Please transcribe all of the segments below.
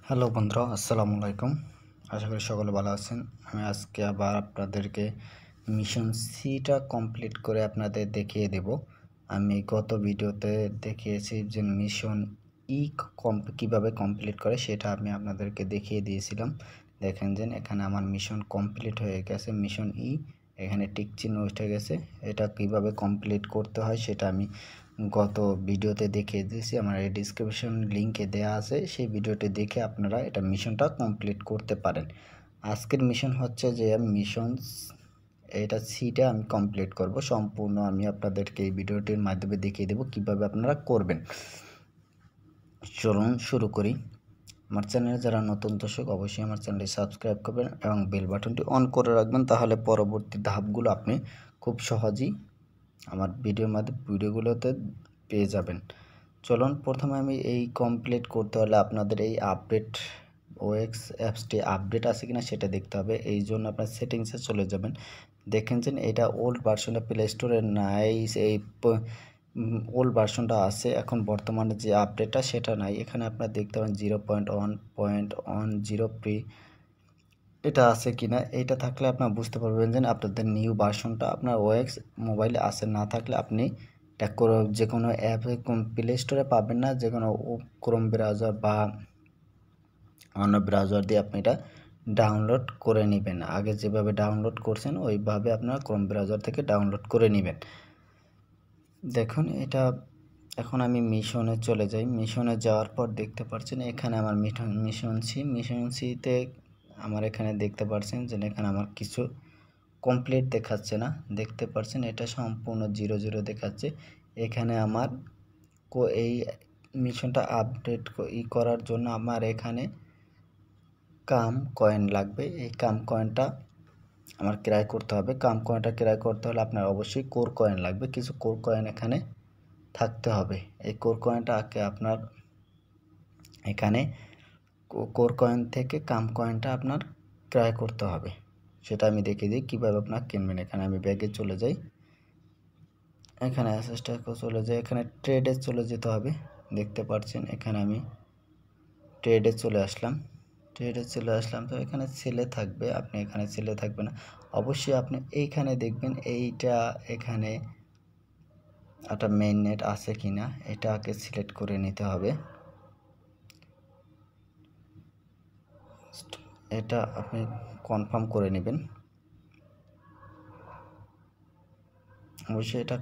Hello বন্ধুরা, আসসালামু আলাইকুম। আশা করি সকলে ভালো আছেন। আমি আজকে আবার আপনাদেরকে মিশন সিটা কমপ্লিট করে আপনাদের দেখিয়ে দেব। আমি গত ভিডিওতে দেখিয়েছি যে মিশন ই কীভাবে কমপ্লিট করে সেটা আমি আপনাদেরকে দেখিয়ে দিয়েছিলাম। দেখেন যে এখানে আমার মিশন কমপ্লিট হয়ে গেছে। মিশন ই এখানে টিক চিহ্ন উঠে গেছে। এটা কিভাবে কমপ্লিট করতে হয় সেটা আমি গত ভিডিওতে দেখিয়ে দিয়েছি। আমার এই ডিসক্রিপশন লিঙ্কে দেওয়া আছে, সেই ভিডিওটি দেখে আপনারা এটা মিশনটা কমপ্লিট করতে পারেন। আজকের মিশন হচ্ছে যে মিশন এটা সিটা আমি কমপ্লিট করব সম্পূর্ণ। আমি আপনাদেরকে এই ভিডিওটির মাধ্যমে দেখিয়ে দেব কিভাবে আপনারা করবেন। চলুন শুরু করি। আমার চ্যানেলে যারা নতুন দর্শক অবশ্যই আমার চ্যানেলটি সাবস্ক্রাইব করবেন এবং বেল বাটনটি অন করে রাখবেন, তাহলে পরবর্তী ধাপগুলো আপনি খুব সহজেই আমার ভিডিওগুলোতে পেয়ে যাবেন। চলুন প্রথমে আমি এই কমপ্লিট করতে হলে আপনাদের এই আপডেট ওএক্স অ্যাপসটি আপডেট আছে কিনা সেটা দেখতে হবে। এই জন্য আপনার সেটিংসে চলে যাবেন। দেখেন যে এটা ওল্ড ভার্সনটা প্লে স্টোরে নাই, এই ওল্ড ভার্সনটা আছে। এখন বর্তমানে যে আপডেটটা সেটা নাই। এখানে আপনারা দেখতে পাবেন 0.1.10 প্রি এটা আছে কিনা। এটা থাকলে আপনারা বুঝতে পারবেন যে আপনাদের নিউ ভার্সনটা আপনার ওএক্স মোবাইলে আছে। না থাকলে আপনি যে কোনো অ্যাপে প্লে স্টোরে পাবেন না, যে কোনো ক্রোম ব্রাউজার বা অন্য ব্রাউজার দিয়ে আপনি এটা ডাউনলোড করে নেবেন। আগে যেভাবে ডাউনলোড করছেন ওইভাবে আপনারা ক্রোম ব্রাউজার থেকে ডাউনলোড করে নেবেন। দেখুন এটা এখন আমি মিশনে চলে যাই। মিশনে যাওয়ার পর দেখতে পাচ্ছেন এখানে আমার মিশন সিতে আমার এখানে দেখতে পাচ্ছেন যে এখানে আমার কিছু কমপ্লিট দেখাচ্ছে না। দেখতে পাচ্ছেন এটা সম্পূর্ণ 0 দেখাচ্ছে। এখানে আমার এই মিশনটা আপডেট করার জন্য আমার এখানে কাম কয়েন লাগবে। এই কাম কয়েনটা আমার ক্রয় করতে হবে। কাম কয়েনটা ক্রয় করতে হলে আপনার অবশ্যই কোর কয়েন লাগবে। কিছু কোর কয়েন এখানে থাকতে হবে। এই কোর কয়েনটা আপনার এখানে কোর কয়েন থেকে কাম কয়েনটা আপনার ক্রয় করতে হবে। সেটা আমি দেখিয়ে দিই কীভাবে আপনার কিনবেন। এখানে আমি ব্যাগে চলে যাই, এখানে অ্যাসেসটাকে চলে যাই, এখানে ট্রেডে চলে যেতে হবে। দেখতে পাচ্ছেন এখানে আমি ট্রেডে চলে আসলাম। তো এখানে সেলে থাকবে, আপনি এখানে সেলে থাকবে না। অবশ্যই আপনি এইখানে দেখবেন এইটা এখানে একটা মেইন নেট আছে কিনা এটাকে সিলেক্ট করে নিতে হবে। এটা আপনি কনফার্ম করে নেবেন। অবশ্যই এটা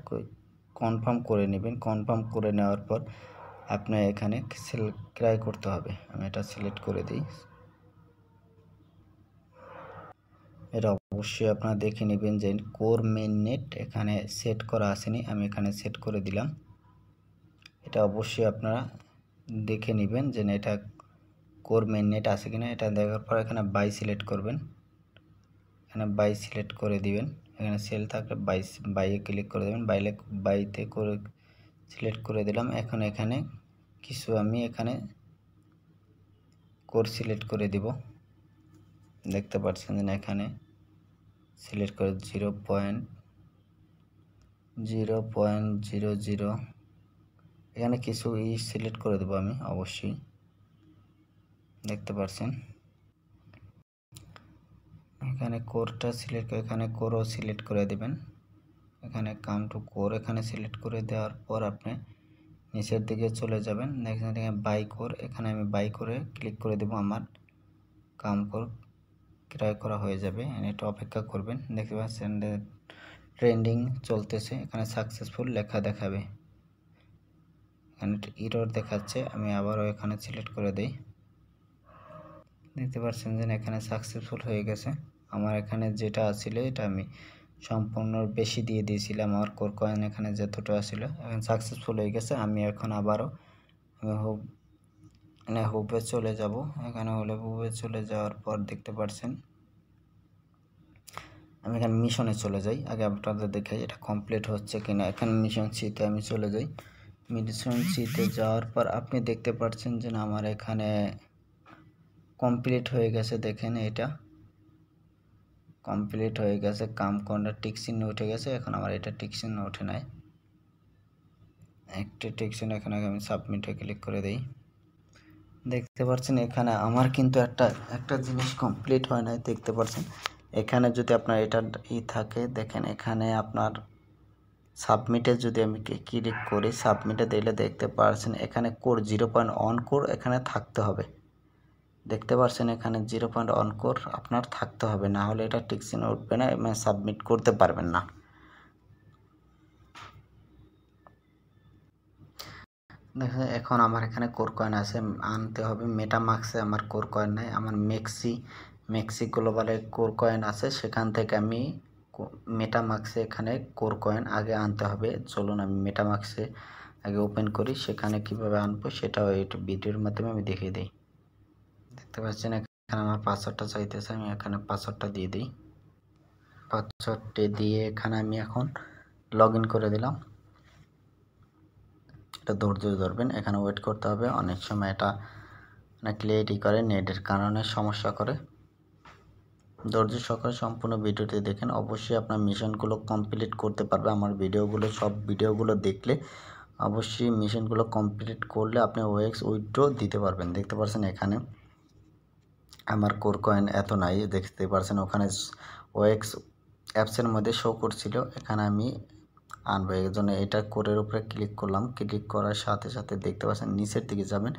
কনফার্ম করে নেবেন। কনফার্ম করে নেওয়ার পর আপনার এখানে ক্রয় করতে হবে। আমি এটা সিলেক্ট করে দিই। এটা অবশ্যই আপনারা দেখে নেবেন যে কোর মেইন নেট এখানে সেট করা আসেনি, আমি এখানে সেট করে দিলাম। এটা অবশ্যই আপনারা দেখে নেবেন যে এটা কোর মেইন নেট আছে কিনা। এটা দেখার পর এখানে বাই সিলেক্ট করবেন। এখানে বাই সিলেক্ট করে দিবেন। এখানে সেল থাকলে বাইয়ে ক্লিক করে দেবেন। বাইতে করে সিলেক্ট করে দিলাম। এখন এখানে কিছু আমি এখানে কোর সিলেক্ট করে দিব। দেখতে পাচ্ছেন যে এখানে সিলেক্ট করে 0.00 এখানে কিছু সিলেক্ট করে দেবো আমি অবশ্যই। দেখতে পাচ্ছেন এখানে কোরটা সিলেক্ট করে এখানে কোরও সিলেক্ট করে দেবেন। এখানে কাম টু কোর এখানে সিলেক্ট করে দেওয়ার পর আপনি নিচের দিকে চলে যাবেন। দেখেন এখানে বাই কোর, এখানে আমি বাই করে ক্লিক করে দেবো। আমার কাম কোর ক্রয় করা হয়ে যাবে। এটা অপেক্ষা করবেন। দেখতে পাচ্ছেন ট্রেন্ডিং চলতেছে, এখানে সাকসেসফুল লেখা দেখাবে। এখানে এরর দেখাচ্ছে, আমি আবারও এখানে সিলেক্ট করে দেই। দেখতে পাচ্ছেন যে এখানে সাকসেসফুল হয়ে গেছে। আমার এখানে যেটা আছিল এটা আমি সম্পূর্ণ বেশি দিয়ে দিয়েছিলাম। আমার কোর কয়েন এখানে যতটা ছিল এখন সাকসেসফুল হয়ে গেছে। আমি এখন আবারও হুবে চলে যাব। এখানে হুবে চলে যাওয়ার পর দেখতে পাচ্ছেন আমি এখানে মিশনে চলে যাই। আগে আপনাদের দেখাই এটা কমপ্লিট হচ্ছে কিনা। এখানে মিশন সিতে আমি চলে যাই। মিশন সিতে যাওয়ার পর আপনি দেখতে পাচ্ছেন যে আমার এখানে কমপ্লিট হয়ে গেছে। দেখেন এটা কমপ্লিট হয়ে গেছে। কাম কোনটা টিক চিহ্ন উঠে গেছে। এখন আমার এটা টিক চিহ্ন ওঠে নাই, একটা টিক চিহ্ন। এখানে আমি সাবমিটে ক্লিক করে দিই। দেখতে পাচ্ছেন এখানে আমার কিন্তু একটা জিনিস কমপ্লিট হয় নাই। দেখতে পাচ্ছেন এখানে যদি আপনার এটা থাকে, দেখেন এখানে আপনার সাবমিটে যদি আমি ক্লিক করি, সাবমিটে দিলে দেখতে পাচ্ছেন এখানে কোর 0.1 কোর এখানে থাকতে হবে। দেখতে পাচ্ছেন এখানে 0.1 কোর আপনার থাকতে হবে, না হলে এটা টিক চিহ্ন উঠবে না এবং সাবমিট করতে পারবেন না। দেখেন এখন আমার এখানে কোর কয়েন আছে, আনতে হবে। মেটামাক্সে আমার কোর কয়েন নাই, আমার মেক্সি গ্লোবালে কোর কয়েন আছে, সেখান থেকে আমি মেটামাক্সে এখানে কোর কয়েন আগে আনতে হবে। চলুন আমি মেটামাক্সে আগে ওপেন করি, সেখানে কিভাবে আনবো সেটাও এই ভিডিওর মাধ্যমে আমি দেখিয়ে দিই। দেখতে পাচ্ছেন এখানে আমার পাসওয়ার্ডটা চাইতেছে, আমি এখানে পাসওয়ার্ডটা দিয়ে দিই। পাসওয়ার্ডটি দিয়ে এখানে আমি এখন লগ ইন করে দিলাম। এটা ধৈর্য ধরবেন, এখানে ওয়েট করতে হবে। অনেক সময় এটা অনেক লেটই করে, নেটের কারণে সমস্যা করে। ধৈর্য সহকারে সম্পূর্ণ ভিডিওটি দেখেন, অবশ্যই আপনার মিশনগুলো কমপ্লিট করতে পারবে। আমার সব ভিডিওগুলো দেখলে অবশ্যই মিশনগুলো কমপ্লিট করলে আপনি ওএক্স উইথড্র দিতে পারবেন। দেখতে পাচ্ছেন এখানে আমার কোর কয়েন এত নাই, দেখতে পাচ্ছেন ওখানে ওএক্স অ্যাপসের মধ্যে শো করছিল, এখানে আমি আনবো। এই জন্য এটা কোরের উপরে ক্লিক করলাম। ক্লিক করার সাথে সাথে দেখতে পাচ্ছেন নিচের দিকে যাবেন,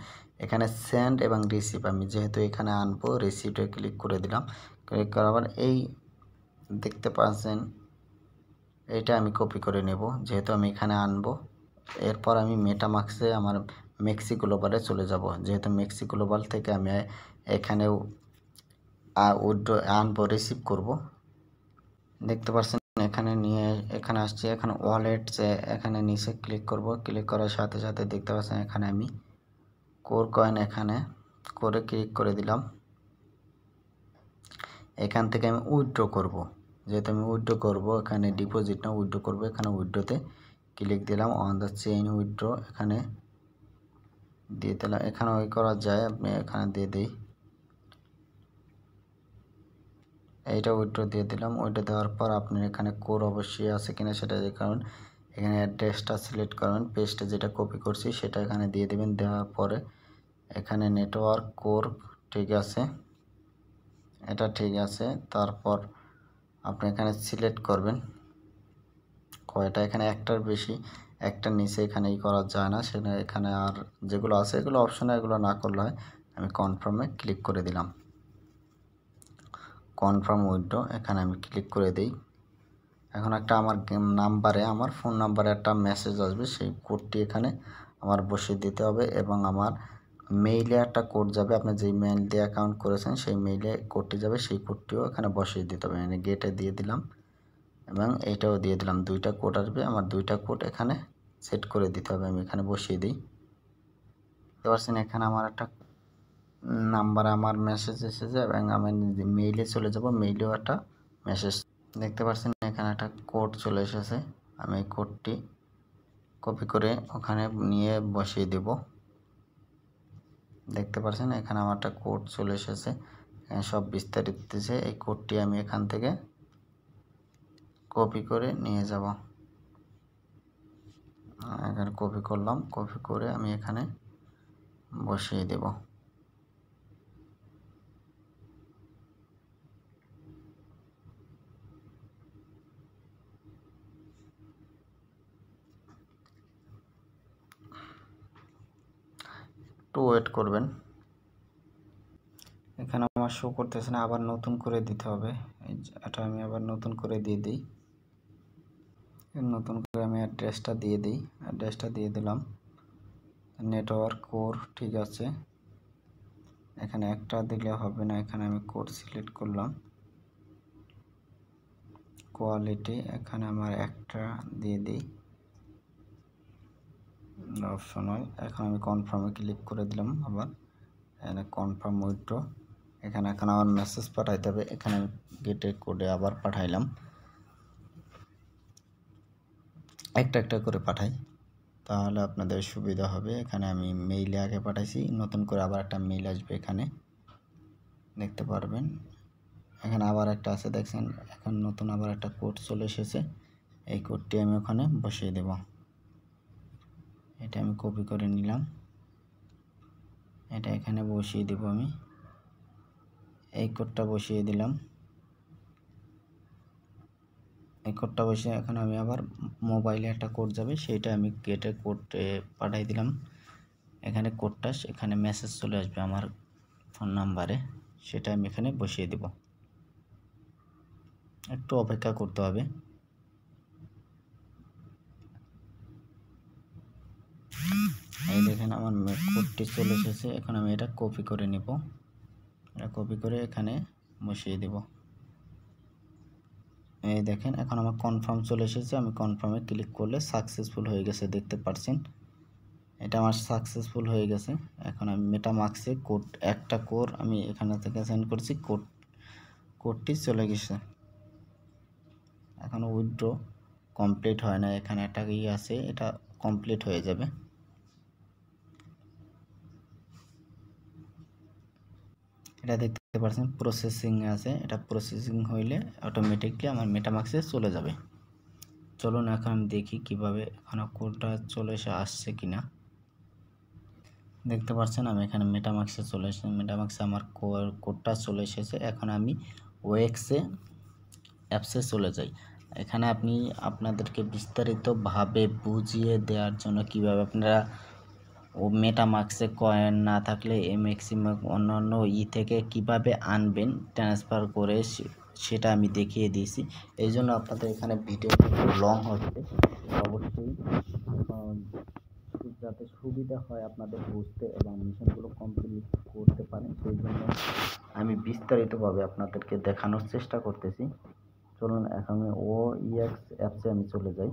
এখানে সেন্ড এবং রিসিভ, আমি যেহেতু এখানে আনবো রিসিভে ক্লিক করে দিলাম। ক্লিক করার পর এই দেখতে পাচ্ছেন এইটা আমি কপি করে নেব, যেহেতু আমি এখানে আনবো। এরপর আমি মেটামাক্সে আমার মেক্সি গ্লোবালে চলে যাব, যেহেতু মেক্সি গ্লোবাল থেকে আমি এখানেও উইথড্র আনবো, রিসিভ করব। দেখতে পাচ্ছেন এখানে আসছে, এখানে ওয়ালেট, এখানে নিচে ক্লিক করব। ক্লিক করার সাথে সাথে দেখতে পাচ্ছেন এখানে আমি কোর কয়েন এখানে করে ক্লিক করে দিলাম। এখান থেকে আমি উইথড্র করব, যেহেতু আমি উইথড্র করব, এখানে ডিপোজিট না উইথড্র করব, এখানে উইথড্রতে ক্লিক দিলাম। অন দ্য চেইন উইথড্র এখানে দিয়ে দিলাম। এখানে ওই করা যায়, আপনি এখানে দিয়ে দিই, এইটা উইথড্র দিয়ে দিলাম। ওইটা দেওয়ার পর আপনার এখানে কোর অবশ্যই আছে কিনা সেটা দেখাবেন। এখানে অ্যাড্রেসটা সিলেক্ট করবেন, পেজটা যেটা কপি করছি সেটা এখানে দিয়ে দেবেন। দেওয়ার পরে এখানে নেটওয়ার্ক কোর ঠিক আছে, এটা ঠিক আছে। তারপর আপনি এখানে সিলেক্ট করবেন কয়টা, এখানে একটার বেশি, একটার নিচে এখানে করা যায় না, সেটা এখানে আর যেগুলো আছে এগুলো অপশনে, এগুলো না করলে হয়। আমি কনফার্মে ক্লিক করে দিলাম, কনফার্ম উইথড্র এখানে আমি ক্লিক করে দিই। এখন একটা আমার ফোন নাম্বারে একটা মেসেজ আসবে, সেই কোডটি এখানে আমার বসিয়ে দিতে হবে এবং আমার মেইলে একটা কোড যাবে। আপনি যেই মেইল দিয়ে অ্যাকাউন্ট করেছেন সেই মেইলে কোডটি যাবে, সেই কোডটিও এখানে বসিয়ে দিতে হবে। মানে গেটে দিয়ে দিলাম এবং এইটাও দিয়ে দিলাম, দুইটা কোড আসবে। আমার দুইটা কোড এখানে সেট করে দিতে হবে, আমি এখানে বসিয়ে দিই। বুঝতে পারছেন এখানে আমার একটা নাম্বারে আমার মেসেজ এসেছে এবং আমি মেইলে চলে যাব, মেইলেও একটা মেসেজ দেখতে পাচ্ছেন এখানে একটা কোড চলে এসেছে। আমি এই কোডটি কপি করে ওখানে নিয়ে বসিয়ে দেব। দেখতে পাচ্ছেন এখানে আমার একটা কোড চলে এসেছে, সব বিস্তারিত দিয়েছে। এই কোডটি আমি এখান থেকে কপি করে নিয়ে যাব। এখানে কপি করলাম, কপি করে আমি এখানে বসিয়ে দেব। একটু ওয়েট করবেন, এখানে আমার শো করতেছে না, আবার নতুন করে দিতে হবে। এটা আমি আবার নতুন করে দিয়ে দিই, নতুন করে আমি অ্যাড্রেসটা দিয়ে দিই, অ্যাড্রেসটা দিয়ে দিলাম। নেটওয়ার্ক কোর ঠিক আছে, এখানে একটা দিলে হবে না, এখানে আমি কোড সিলেক্ট করলাম। কোয়ালিটি এখানে আমার একটা দিয়ে দিই, অপশনাল। এখন আমি কনফার্মে ক্লিক করে দিলাম, আবার এখানে কনফার্ম উইথড্র। এখানে এখন আমার মেসেজ পাঠাইতে হবে, এখানে আমি গেটের কোডে আবার পাঠাইলাম, একটা একটা করে পাঠাই, তাহলে আপনাদের সুবিধা হবে। এখানে আমি মেইলে আগে পাঠাইছি, নতুন করে আবার একটা মেইল আসবে, এখানে দেখতে পারবেন। এখানে আবার একটা আছে দেখছেন, এখন নতুন আবার একটা কোড চলে এসেছে, এই কোডটি আমি ওখানে বসিয়ে দেব। এটা আমি কপি করে নিলাম, এটা এখানে বসিয়ে দেব আমি, এই কোডটা বসিয়ে দিলাম। এই কোডটা বসিয়ে এখন আমি আবার মোবাইলে একটা কোড যাবে, সেইটা আমি গেটে কোড পাঠিয়ে দিলাম। এখানে কোডটা এখানে মেসেজ চলে আসবে আমার ফোন নাম্বারে, সেটা আমি এখানে বসিয়ে দেব। একটু অপেক্ষা করতে হবে। এই দেখেন আমার কোডটি চলে এসেছে। এখন আমি এটা কপি করে নিব, এটা কপি করে এখানে বসিয়ে দেব। এই দেখেন এখন আমার কনফার্ম চলে এসেছে। আমি কনফার্মে ক্লিক করলে সাকসেসফুল হয়ে গেছে, দেখতে পাচ্ছেন এটা আমার সাকসেসফুল হয়ে গেছে। এখন আমি মেটামাক্সে কোড একটা কোড আমি এখানে থেকে সেন্ড করছি, কোডটি চলে গেছে। এখন উইথড্র কমপ্লিট হয় না, এখানে একটা আছে, এটা কমপ্লিট হয়ে যাবে। এটা দেখতে পাচ্ছেন প্রসেসিং আছে, এটা প্রসেসিং হইলে অটোমেটিকলি আমার মেটামাক্সে চলে যাবে। চলুন এখন আমি দেখি কিভাবে এখন কোডটা চলে আসছে কিনা। দেখতে পাচ্ছেন আমি এখানে মেটামাক্সে চলে এসেছে, মেটামাক্সে আমার কোডটা চলে এসেছে। এখন আমি ওএক্সে অ্যাপসে চলে যাই। এখানে আপনি আপনাদেরকে বিস্তারিতভাবে বুঝিয়ে দেওয়ার জন্য কিভাবে আপনারা মেটামাক্সে কয়েন না থাকলে ম্যাক্সিমাম অন্যান্য থেকে কিভাবে আনবেন ট্রান্সফার করে, সেটা আমি দেখিয়ে দিয়েছি। এই জন্য আপনাদের এখানে ভিডিওটা একটু লং হচ্ছে, অবশ্যই যাতে সুবিধা হয় আপনাদের বুঝতে এবং মিশনগুলো কমপ্লিট করতে পারেন, সেই জন্য আমি বিস্তারিতভাবে আপনাদেরকে দেখানোর চেষ্টা করতেছি। চলুন এখন ওএক্স অ্যাপসে আমি চলে যাই।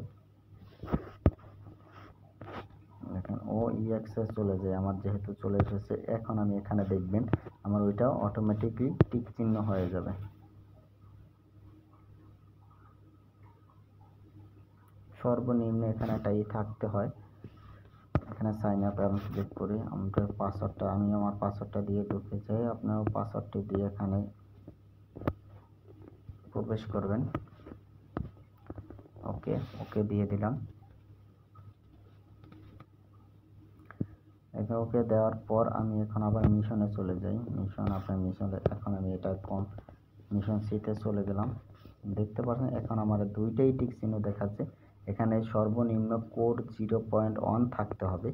দেখেন ওএক্সে চলে যায়, আমার যেহেতু চলে এসেছে। এখন আমি এখানে দেখবেন আমার ওইটা অটোমেটিকলি টিক চিহ্ন হয়ে যাবে। সর্বনিম্ন এখানে একটা থাকতে হয়। এখানে সাইন আপ আমি ক্লিক করি, আমাদের পাসওয়ার্ডটা আমি আমার পাসওয়ার্ডটা দিয়ে ঢুকতে চাই, আপনারাও পাসওয়ার্ডটি দিয়ে এখানে প্রবেশ করবেন। ওকে ওকে দিয়ে দিলাম। এটা ওকে দেওয়ার পর আমি এখন আবার মিশনে চলে যাই। মিশন আপনার মিশনে এখন আমি এটা মিশন সিতে চলে গেলাম। দেখতে পাচ্ছেন এখন আমার দুইটাই টিক চিহ্ন দেখাচ্ছে। এখানে সর্বনিম্ন কোড 0.1 থাকতে হবে,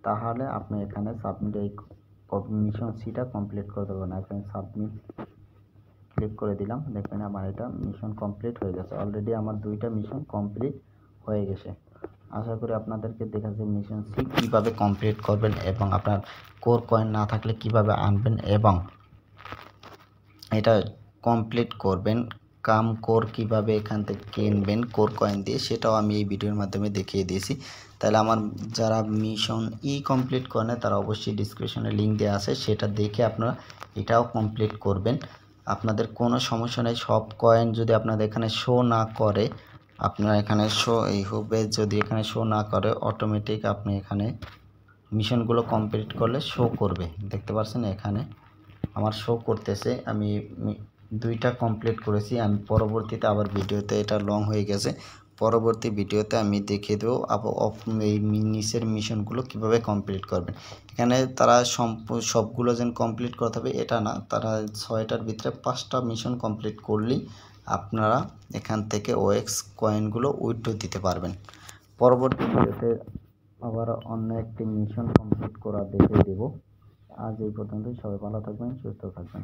তাহলে আপনি এখানে সাবমিট এই মিশন সিটা কমপ্লিট করতে পারবেন। এখানে সাবমিট ক্লিক করে দিলাম, দেখবেন আমার এটা মিশন কমপ্লিট হয়ে গেছে। অলরেডি আমার দুইটা মিশন কমপ্লিট হয়ে গেছে। আশা করি আপনাদেরকে দেখাচ্ছি মিশন সি কীভাবে কমপ্লিট করবেন এবং আপনার কোর কয়েন না থাকলে কিভাবে আনবেন এবং এটা কমপ্লিট করবেন। কাম কোর কিভাবে এখান থেকে কিনবেন কোর কয়েন দিয়ে, সেটাও আমি এই ভিডিওর মাধ্যমে দেখিয়ে দিয়েছি। তাহলে আমার যারা মিশন কমপ্লিট করেন তারা অবশ্যই ডিসক্রিপশনে লিঙ্ক দেওয়া আছে, সেটা দেখে আপনারা এটাও কমপ্লিট করবেন। আপনাদের কোনো সমস্যা নেই। সব কয়েন যদি আপনাদের এখানে শো না করে, আপনার এখানে শো হবে, যদি এখানে শো না করে অটোমেটিক আপনি এখানে মিশনগুলো কমপ্লিট করলে শো করবে। দেখতে পাচ্ছেন এখানে আমার শো করতেছে, আমি দুইটা কমপ্লিট করেছি। আমি পরবর্তীতে আবার ভিডিওতে এটা লং হয়ে গেছে, পরবর্তী ভিডিওতে আমি দেখিয়ে দেবো এই নিচের মিশনগুলো কিভাবে কমপ্লিট করবেন। এখানে তারা সবগুলো যেন কমপ্লিট করতে হবে এটা না, তারা 6টার ভিতরে 5টা মিশন কমপ্লিট করলেই আপনারা এখান থেকে ওএক্স কয়েনগুলো উইথড্র দিতে পারবেন। পরবর্তী ভিডিওতে আবার অন্য একটি মিশন কমপ্লিট করা দেখিয়ে দেব। আজ এই পর্যন্তই, সবাই ভালো থাকবেন, সুস্থ থাকবেন।